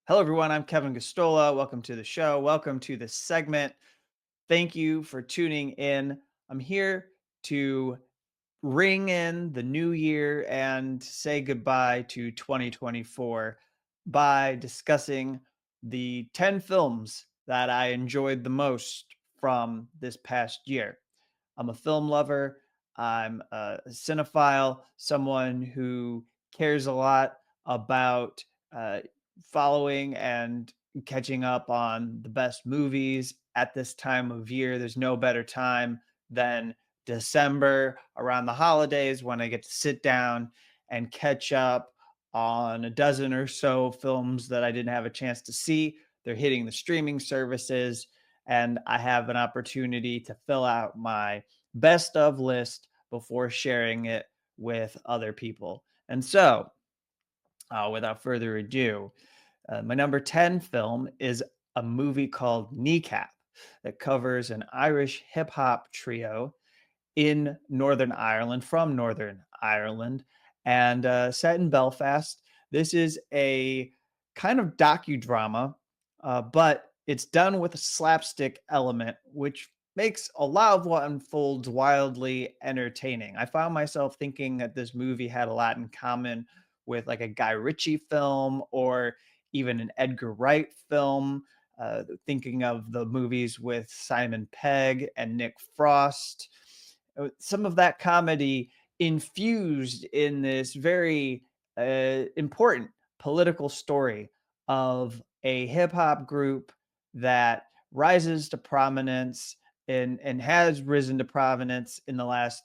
Hello, everyone. I'm Kevin Gosztola. Welcome to the show. Welcome to this segment. Thank you for tuning in. I'm here to ring in the new year and say goodbye to 2024 by discussing the 10 films that I enjoyed the most from this past year. I'm a film lover. I'm a cinephile, someone who cares a lot about uh, following and catching up on the best movies at this time of year. There's no better time than December around the holidays when I get to sit down and catch up on a dozen or so films that I didn't have a chance to see. They're hitting the streaming services, and I have an opportunity to fill out my best of list before sharing it with other people. And so, without further ado, my number 10 film is a movie called Kneecap that covers an Irish hip hop trio in Northern Ireland, from Northern Ireland, and set in Belfast. This is a kind of docudrama, but it's done with a slapstick element, which makes a lot of what unfolds wildly entertaining. I found myself thinking that this movie had a lot in common with like a Guy Ritchie film or even an Edgar Wright film. Thinking of the movies with Simon Pegg and Nick Frost, some of that comedy infused in this very important political story of a hip hop group that rises to prominence and has risen to prominence in the last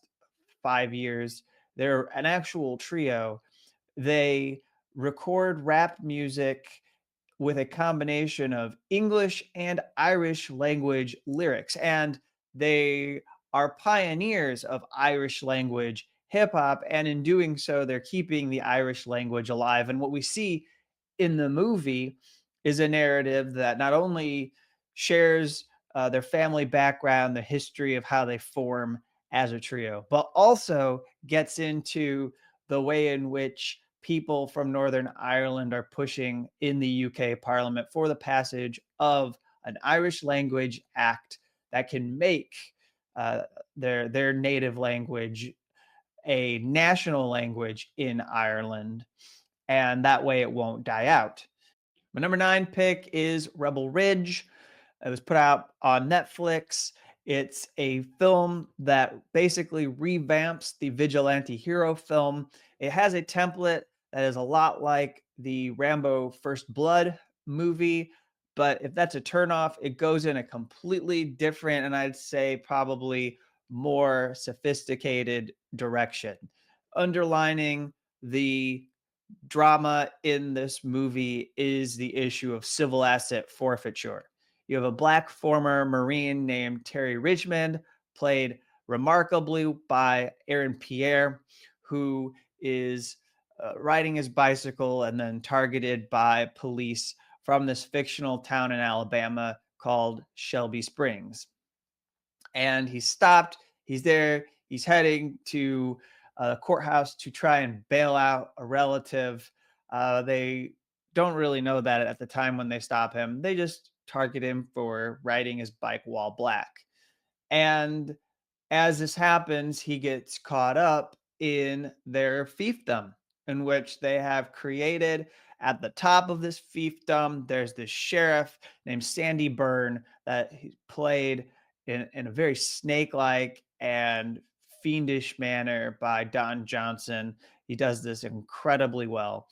5 years. They're an actual trio. They record rap music with a combination of English and Irish language lyrics. And they are pioneers of Irish language hip hop. And in doing so, they're keeping the Irish language alive. And what we see in the movie is a narrative that not only shares their family background, the history of how they form as a trio, but also gets into the way in which people from Northern Ireland are pushing in the UK Parliament for the passage of an Irish language act that can make uh, their native language a national language in Ireland, and that way it won't die out. My number 9 pick is Rebel Ridge. It was put out on Netflix. It's a film that basically revamps the vigilante hero film. It has a template that is a lot like the Rambo First Blood movie, but if that's a turnoff, it goes in a completely different and I'd say probably more sophisticated direction, underlining the drama in this movie is the issue of civil asset forfeiture. You have a black former Marine named Terry Richmond, played remarkably by Aaron Pierre, who is riding his bicycle and then targeted by police from this fictional town in Alabama called Shelby Springs. And he's stopped. He's there. He's heading to a courthouse to try and bail out a relative. They don't really know that at the time when they stop him. They just target him for riding his bike while black. And as this happens, he gets caught up in their fiefdom, in which they have created at the top of this fiefdom. There's this sheriff named Sandy Byrne that he played in a very snake like and fiendish manner by Don Johnson. He does this incredibly well.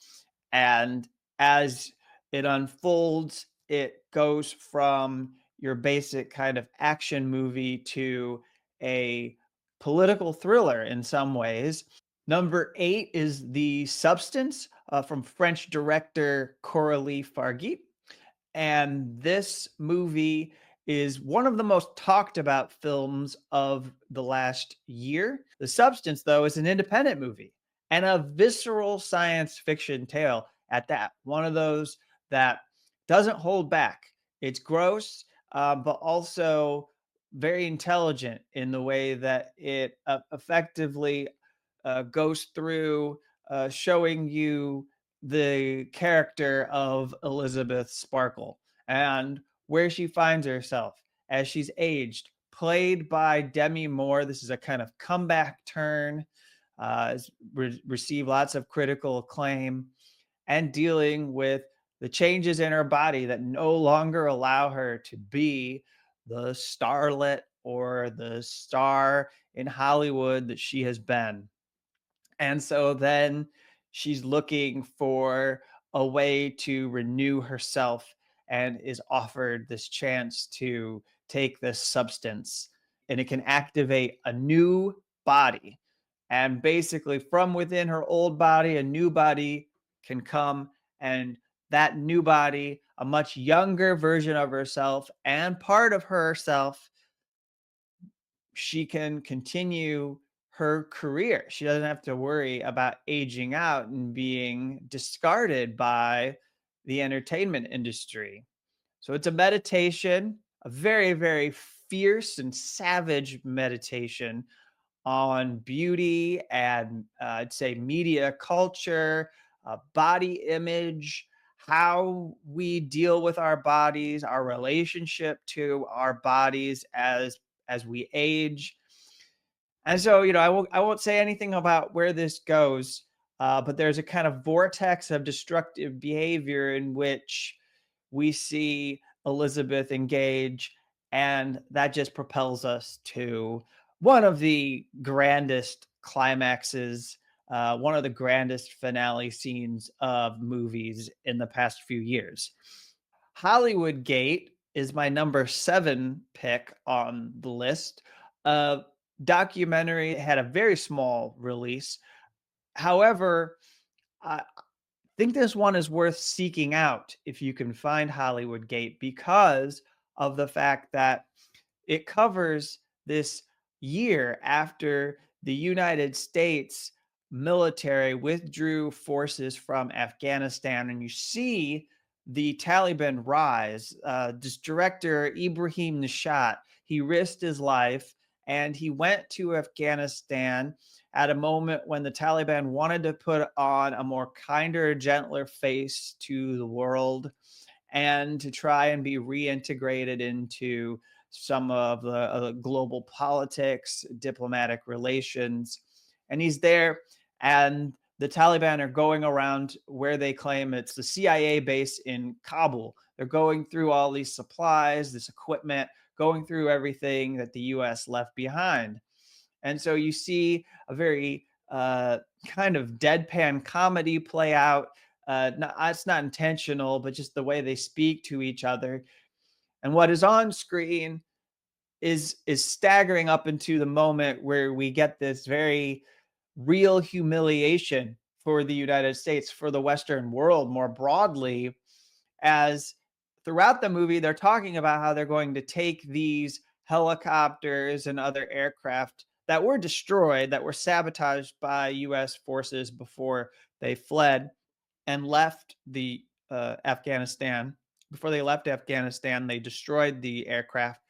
And as it unfolds, it goes from your basic kind of action movie to a political thriller in some ways. Number 8 is The Substance from French director Coralie Fargy. And this movie is one of the most talked about films of the last year. The Substance, though, is an independent movie and a visceral science fiction tale at that. One of those that doesn't hold back. It's gross, but also very intelligent in the way that it effectively goes through showing you the character of Elizabeth Sparkle and where she finds herself as she's aged, played by Demi Moore. This is a kind of comeback turn, received lots of critical acclaim, and dealing with the changes in her body that no longer allow her to be the starlet or the star in Hollywood that she has been. And so then she's looking for a way to renew herself and is offered this chance to take this substance, and it can activate a new body. And basically, from within her old body, a new body can come, and that new body, a much younger version of herself and part of herself, she can continue her career. She doesn't have to worry about aging out and being discarded by the entertainment industry. So it's a meditation, a very, very fierce and savage meditation on beauty and I'd say media culture, body image, how we deal with our bodies, our relationship to our bodies as we age. And so, I won't say anything about where this goes, but there's a kind of vortex of destructive behavior in which we see Elizabeth engage, and that just propels us to one of the grandest climaxes, one of the grandest finale scenes of movies in the past few years. Hollywood Gate is my number 7 pick on the list. Uh, Documentary had a very small release. However, I think this one is worth seeking out if you can find Hollywood Gate because of the fact that it covers this year after the United States military withdrew forces from Afghanistan, and you see the Taliban rise. This director, Ibrahim Nishat, he risked his life and he went to Afghanistan at a moment when the Taliban wanted to put on a more kinder, gentler face to the world and to try and be reintegrated into some of the global politics, diplomatic relations. And he's there, and the Taliban are going around where they claim it's the CIA base in Kabul. They're going through all these supplies, this equipment, going through everything that the US left behind. And so you see a very kind of deadpan comedy play out. It's not intentional, but just the way they speak to each other. And what is on screen is staggering up into the moment where we get this very real humiliation for the United States, for the Western world more broadly, as throughout the movie they're talking about how they're going to take these helicopters and other aircraft that were destroyed, that were sabotaged by US forces before they fled and left the Afghanistan. Before they left Afghanistan, they destroyed the aircraft.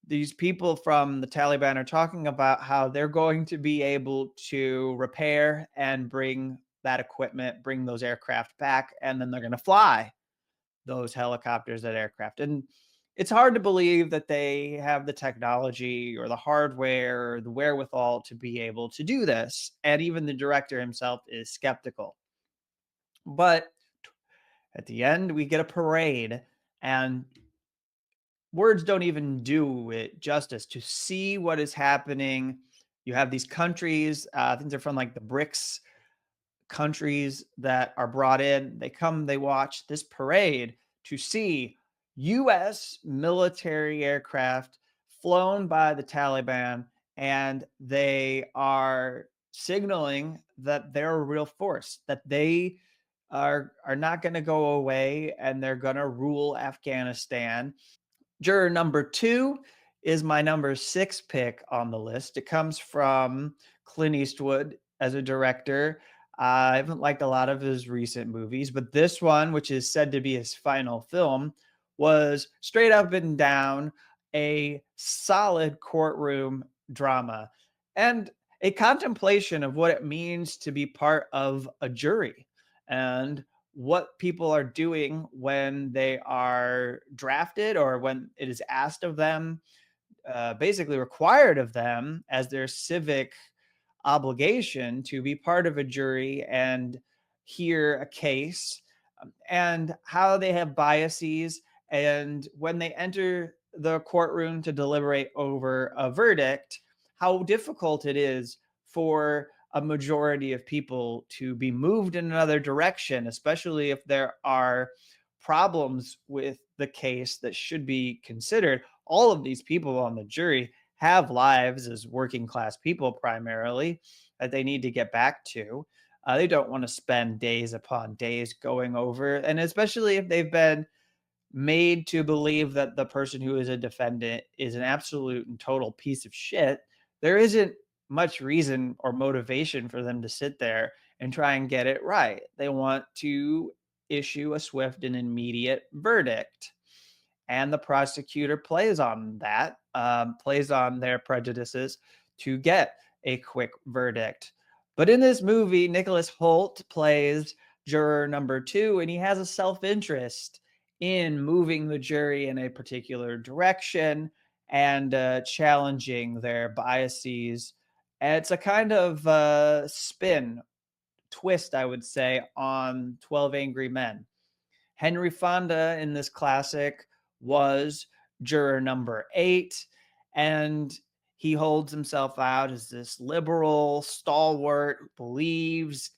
These people from the Taliban are talking about how they're going to be able to repair and bring that equipment, bring those aircraft back, and then they're going to fly those helicopters, that aircraft. And it's hard to believe that they have the technology or the hardware or the wherewithal to be able to do this. And even the director himself is skeptical. But at the end, we get a parade, and words don't even do it justice to see what is happening. You have these countries, I think they're from like the BRICS countries that are brought in. They come, they watch this parade to see US military aircraft flown by the Taliban, and they are signaling that they're a real force, that they are not going to go away and they're going to rule Afghanistan. Juror number 2 is my number 6 pick on the list. It comes from Clint Eastwood as a director. I haven't liked a lot of his recent movies, but this one, which is said to be his final film, was straight up and down a solid courtroom drama and a contemplation of what it means to be part of a jury and what people are doing when they are drafted or when it is asked of them, basically required of them as their civic obligation to be part of a jury and hear a case, and how they have biases. And when they enter the courtroom to deliberate over a verdict, how difficult it is for a majority of people to be moved in another direction, especially if there are problems with the case that should be considered. All of these people on the jury have lives as working class people primarily that they need to get back to. They don't want to spend days upon days going over, and especially if they've been made to believe that the person who is a defendant is an absolute and total piece of shit, there isn't much reason or motivation for them to sit there and try and get it right. They want to issue a swift and immediate verdict. And the prosecutor plays on that, plays on their prejudices to get a quick verdict. But in this movie, Nicholas Holt plays juror number two, and he has a self interest in moving the jury in a particular direction and challenging their biases. And it's a kind of spin, twist, I would say, on 12 Angry Men. Henry Fonda in this classic was juror number eight, and he holds himself out as this liberal stalwart who believes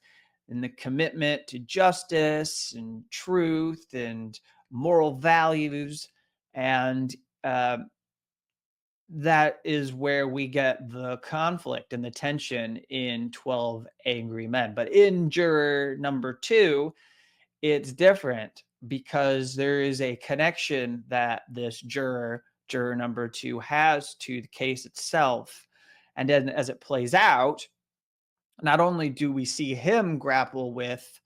in the commitment to justice and truth and moral values. And uh, that is where we get the conflict and the tension in 12 Angry Men. But in juror number two, it's different because there is a connection that this juror number two, has to the case itself. And then as it plays out, not only do we see him grapple with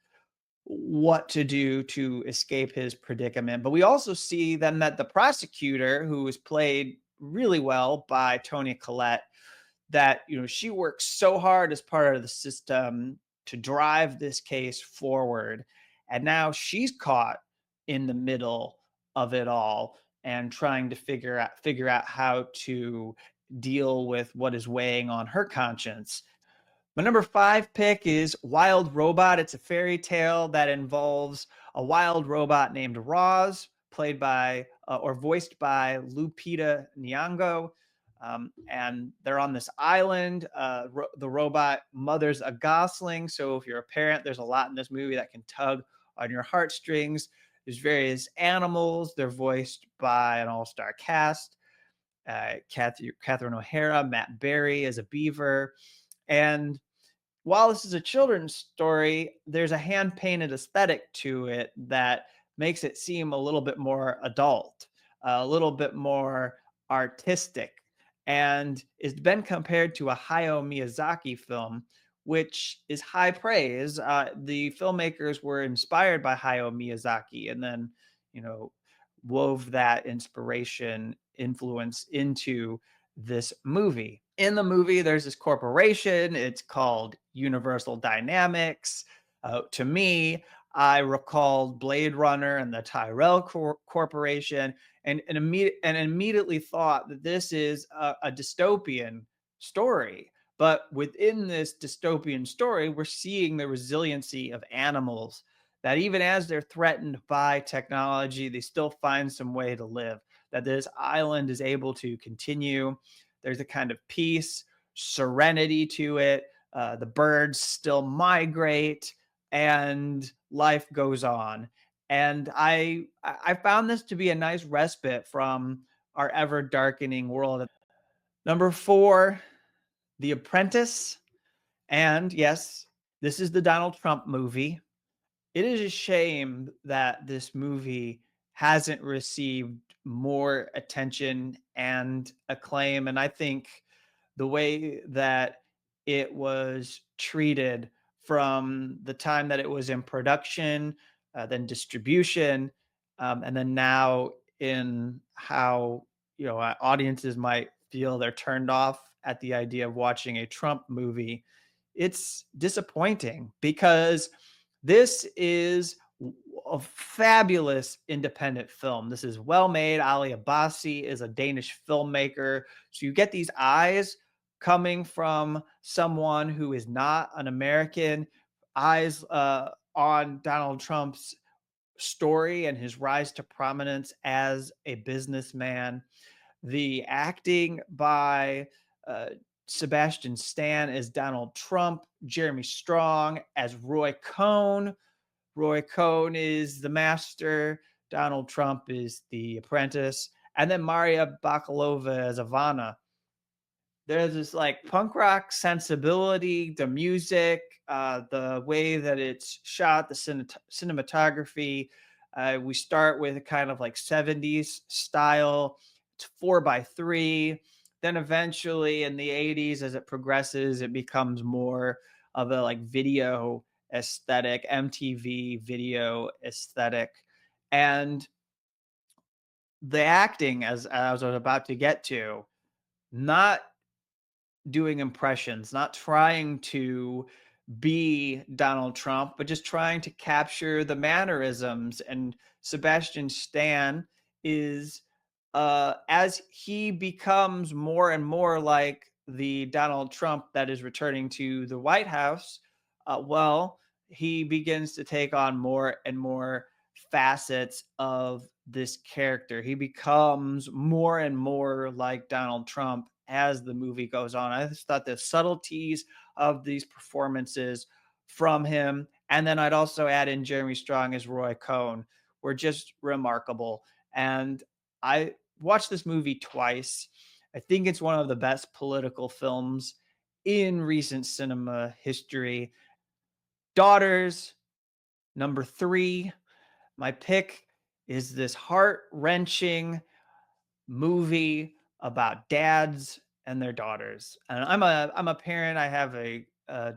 what to do to escape his predicament, but we also see then that the prosecutor, who is played really well by Toni Collette, that she works so hard as part of the system to drive this case forward, and now she's caught in the middle of it all and trying to figure out how to deal with what is weighing on her conscience. My number five pick is Wild Robot. It's a fairy tale that involves a wild robot named Roz, played by or voiced by Lupita Nyong'o. And they're on this island. The robot mothers a gosling. So if you're a parent, there's a lot in this movie that can tug on your heartstrings. There's various animals. They're voiced by an all-star cast. Catherine O'Hara, Matt Berry as a beaver. And while this is a children's story, there's a hand painted aesthetic to it that makes it seem a little bit more adult, a little bit more artistic, and it's been compared to a Hayao Miyazaki film, which is high praise. The filmmakers were inspired by Hayao Miyazaki and then, you know, wove that inspiration influence into this movie. In the movie, there's this corporation. It's called Universal Dynamics. To me, I recalled Blade Runner and the Tyrell Corporation, and immediately thought that this is a dystopian story. But within this dystopian story, we're seeing the resiliency of animals that even as they're threatened by technology, they still find some way to live, that this island is able to continue. There's a kind of peace, serenity to it. The birds still migrate, and life goes on. And I found this to be a nice respite from our ever darkening world. Number four, The Apprentice. And yes, this is the Donald Trump movie. It is a shame that this movie hasn't received more attention and acclaim. And I think the way that it was treated from the time that it was in production, then distribution, and then now in how audiences might feel they're turned off at the idea of watching a Trump movie, it's disappointing because This is a fabulous independent film. This is well made. Ali Abbasi is a Danish filmmaker. So you get these eyes coming from someone who is not an American, eyes on Donald Trump's story and his rise to prominence as a businessman. The acting by uh, Sebastian Stan as Donald Trump, Jeremy Strong as Roy Cohn. Roy Cohn is the master, Donald Trump is the apprentice, and then Maria Bakalova as Ivana. There's this like punk rock sensibility, the music, the way that it's shot, the cinematography. We start with a kind of like 70s style. It's 4:3. Then eventually in the 80s, as it progresses, it becomes more of a like video aesthetic, MTV video aesthetic. And the acting, as I was about to get to, not doing impressions, not trying to be Donald Trump, but just trying to capture the mannerisms. And Sebastian Stan is, as he becomes more and more like the Donald Trump that is returning to the White House, well, he begins to take on more and more facets of this character. He becomes more and more like Donald Trump as the movie goes on. I just thought the subtleties of these performances from him, and then I'd also add in Jeremy Strong as Roy Cohn, were just remarkable. And I watched this movie twice. I think it's one of the best political films in recent cinema history. Daughters, number three. My pick is this heart wrenching movie about dads and their daughters. And I'm a parent. I have a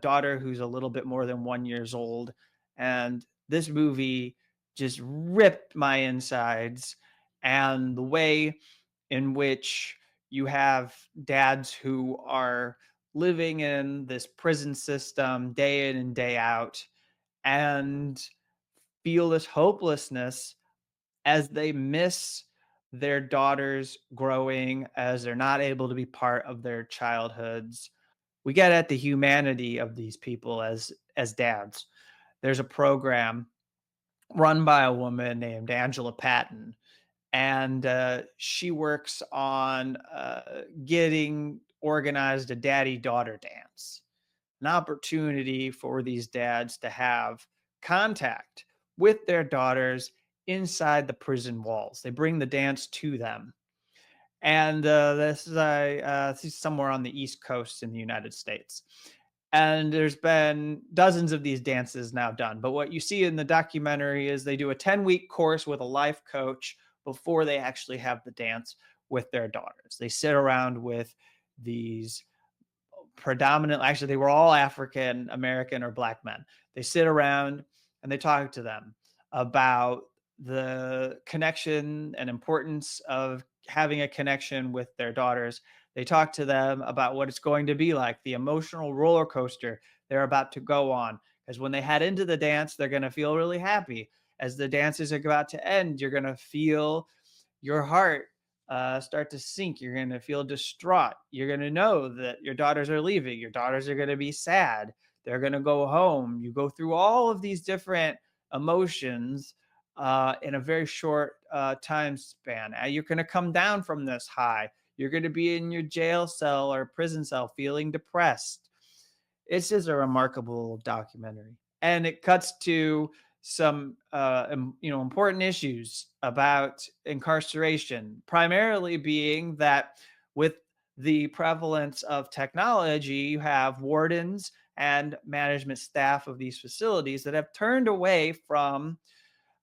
daughter who's a little bit more than 1 years old, and this movie just ripped my insides. And the way in which you have dads who are living in this prison system day in and day out and feel this hopelessness as they miss their daughters growing, as they're not able to be part of their childhoods. We get at the humanity of these people as dads. There's a program run by a woman named Angela Patton, and she works on getting organized a daddy daughter dance, an opportunity for these dads to have contact with their daughters inside the prison walls. They bring the dance to them. And this is somewhere on the East Coast in the United States. And there's been dozens of these dances now done. But what you see in the documentary is they do a 10-week course with a life coach before they actually have the dance with their daughters. They sit around with these predominantly, actually they were all African American or black men. They sit around and they talk to them about the connection and importance of having a connection with their daughters. They talk to them about what it's going to be like, the emotional roller coaster they're about to go on, because when they head into the dance they're going to feel really happy. As the dance is about to end, you're going to feel your heart start to sink. You're going to feel distraught. You're going to know that your daughters are leaving. Your daughters are going to be sad. They're going to go home. You go through all of these different emotions in a very short time span. You're going to come down from this high. You're going to be in your jail cell or prison cell feeling depressed. It's just a remarkable documentary, and it cuts to some important issues about incarceration, primarily being that with the prevalence of technology, you have wardens and management staff of these facilities that have turned away from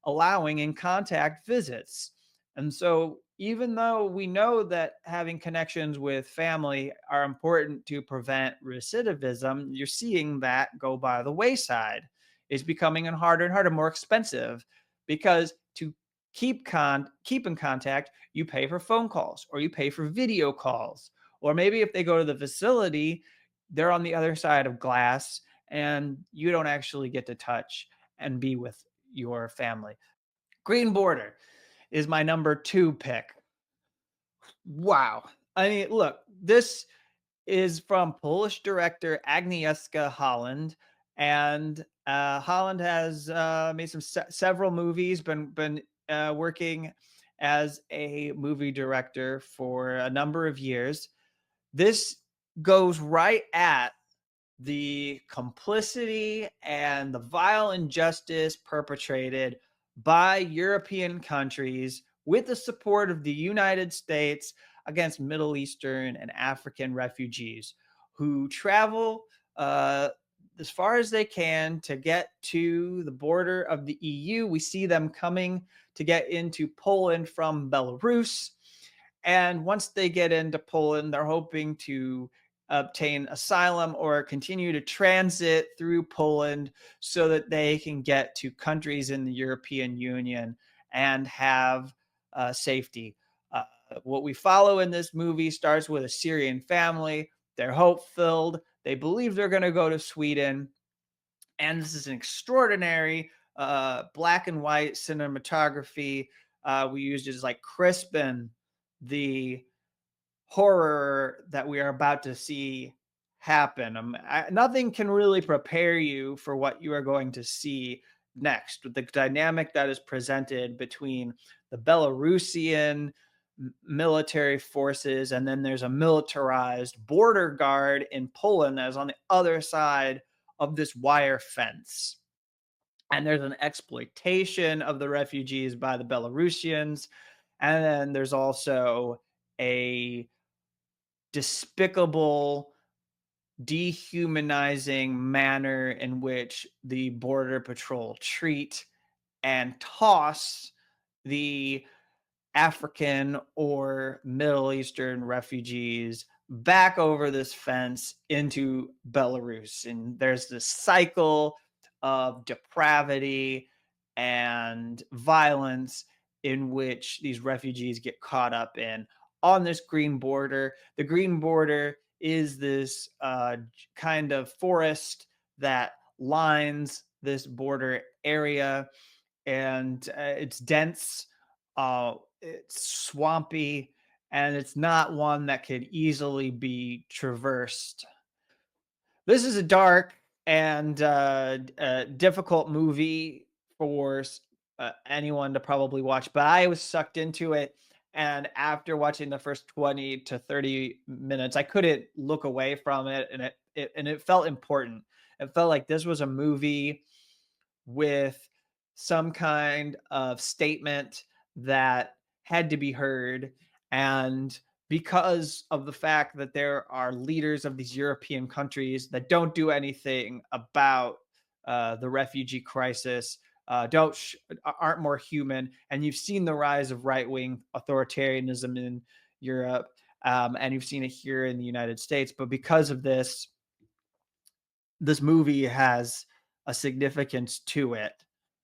allowing in contact visits. And so, even though we know that having connections with family are important to prevent recidivism, you're seeing that go by the wayside. It's becoming harder and harder, more expensive, because to keep in contact, you pay for phone calls or you pay for video calls. Or maybe if they go to the facility, they're on the other side of glass and you don't actually get to touch and be with your family. Green Border is my number two pick. Wow. I mean, look, this is from Polish director Agnieszka Holland, and Holland has made several movies. Been working as a movie director for a number of years. This goes right at the complicity and the vile injustice perpetrated by European countries with the support of the United States against Middle Eastern and African refugees who travel uh, as far as they can to get to the border of the EU. We see them coming to get into Poland from Belarus. And once they get into Poland, they're hoping to obtain asylum or continue to transit through Poland so that they can get to countries in the European Union and have safety. Uh, what we follow in this movie starts with a Syrian family. They're hope filled. They believe they're going to go to Sweden. And this is an extraordinary black and white cinematography. We used it as like Crispin, the horror that we are about to see happen. Nothing can really prepare you for what you are going to see next with the dynamic that is presented between the Belarusian military forces, and then there's a militarized border guard in Poland that is on the other side of this wire fence. And there's an exploitation of the refugees by the Belarusians. And then there's also a despicable, dehumanizing manner in which the Border Patrol treat and toss the African or Middle Eastern refugees back over this fence into Belarus. And there's this cycle of depravity and violence in which these refugees get caught up in on this green border. The green border is this kind of forest that lines this border area, and it's dense, it's swampy, and it's not one that could easily be traversed. This is a dark and difficult movie for anyone to probably watch, but I was sucked into it. And after watching the first 20 to 30 minutes, I couldn't look away from it, and it felt important. It felt like this was a movie with some kind of statement that had to be heard. And because of the fact that there are leaders of these European countries that don't do anything about the refugee crisis, aren't more human, and you've seen the rise of right wing authoritarianism in Europe, and you've seen it here in the United States. But because of this movie has a significance to it.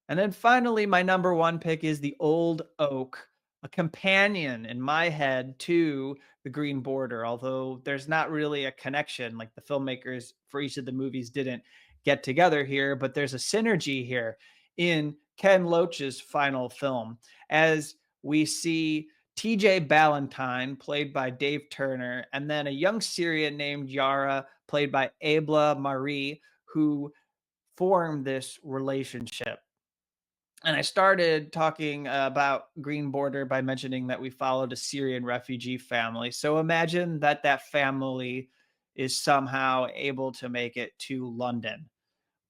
And then finally, my number one pick is The Old Oak, a companion in my head to The Green Border, although there's not really a connection. Like the filmmakers for each of the movies didn't get together here, but there's a synergy here in Ken Loach's final film as we see TJ Ballantyne, played by Dave Turner, and then a young Syrian named Yara, played by Abla Marie, who form this relationship. And I started talking about Green Border by mentioning that we followed a Syrian refugee family. So imagine that that family is somehow able to make it to London.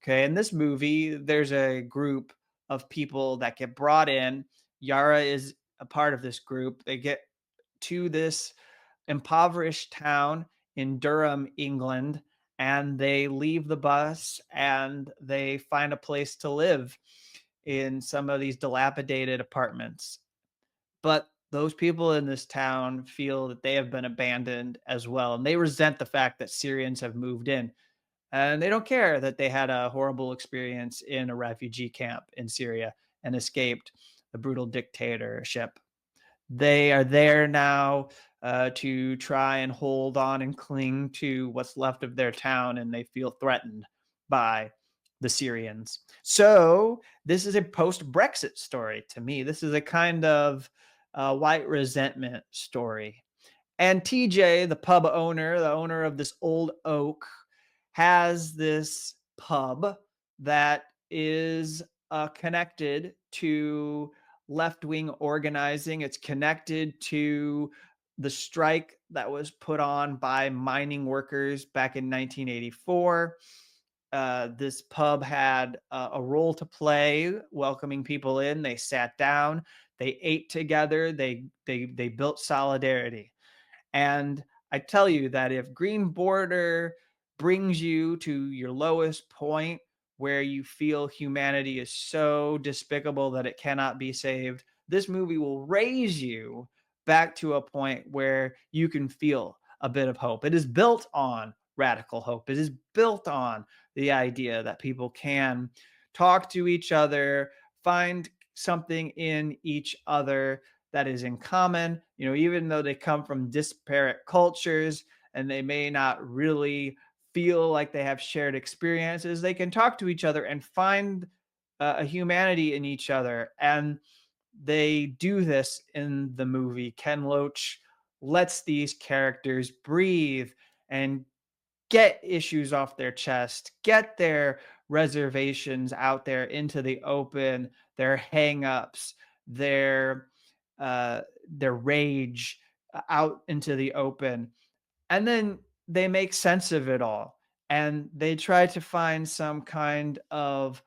Okay. In this movie, there's a group of people that get brought in. Yara is a part of this group. They get to this impoverished town in Durham, England, and they leave the bus and they find a place to live in some of these dilapidated apartments. But those people in this town feel that they have been abandoned as well. And they resent the fact that Syrians have moved in. And they don't care that they had a horrible experience in a refugee camp in Syria and escaped the brutal dictatorship. They are there now to try and hold on and cling to what's left of their town, and they feel threatened by the Syrians. So this is a post-Brexit story to me. This is a kind of white resentment story. And TJ, the pub owner, the owner of this old oak, has this pub that is connected to left wing organizing. It's connected to the strike that was put on by mining workers back in 1984. This pub had a role to play welcoming people in. They sat down, they ate together, they built solidarity. And I tell you that if Green Border brings you to your lowest point where you feel humanity is so despicable that it cannot be saved, this movie will raise you back to a point where you can feel a bit of hope. It is built on radical hope. It is built on the idea that people can talk to each other, find something in each other that is in common, even though they come from disparate cultures and they may not really feel like they have shared experiences, they can talk to each other and find a humanity in each other. And they do this in the movie. Ken Loach lets these characters breathe and get issues off their chest, get their reservations out there into the open, their hangups, their their rage out into the open. And then they make sense of it all. And they try to find some kind of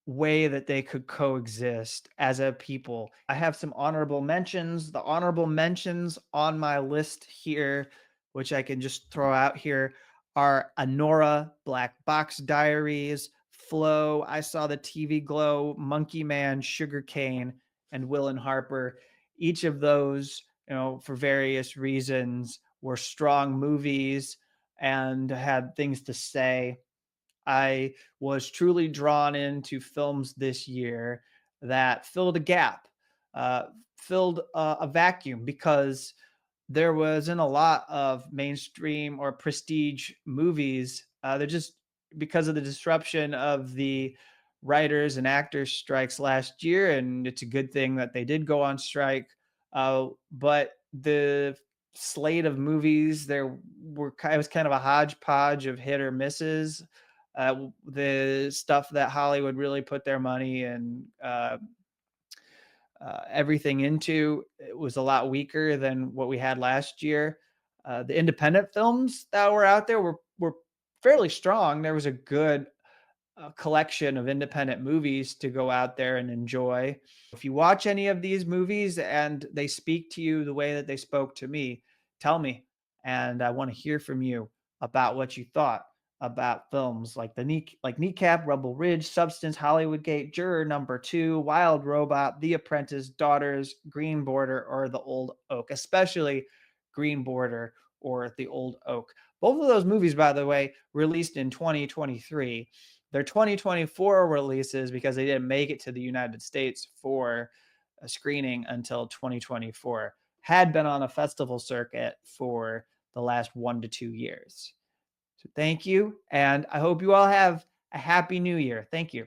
way that they could coexist as a people. I have some honorable mentions. The honorable mentions on my list here, which I can just throw out here, are Anora, Black Box Diaries, Flow, I Saw the TV Glow, Monkey Man, Sugarcane, and Will and Harper. Each of those, for various reasons, were strong movies and had things to say. I was truly drawn into films this year that filled a gap, uh, filled a vacuum, because there wasn't a lot of mainstream or prestige movies. They're just because of the disruption of the writers and actors strikes last year, and it's a good thing that they did go on strike. But the slate of movies there were it was kind of a hodgepodge of hit or misses. The stuff that Hollywood really put their money and everything into, it was a lot weaker than what we had last year. The independent films that were out there were fairly strong. There was a good collection of independent movies to go out there and enjoy. If you watch any of these movies and they speak to you the way that they spoke to me, tell me. And I want to hear from you about what you thought about films like Kneecap, Rebel Ridge, Substance, Hollywood Gate, Juror Number Two, Wild Robot, The Apprentice, Daughters, Green Border, or The Old Oak, especially Green Border or The Old Oak. Both of those movies, by the way, released in 2023. Their 2024 releases, because they didn't make it to the United States for a screening until 2024, had been on a festival circuit for the last 1 to 2 years. So thank you. And I hope you all have a happy new year. Thank you.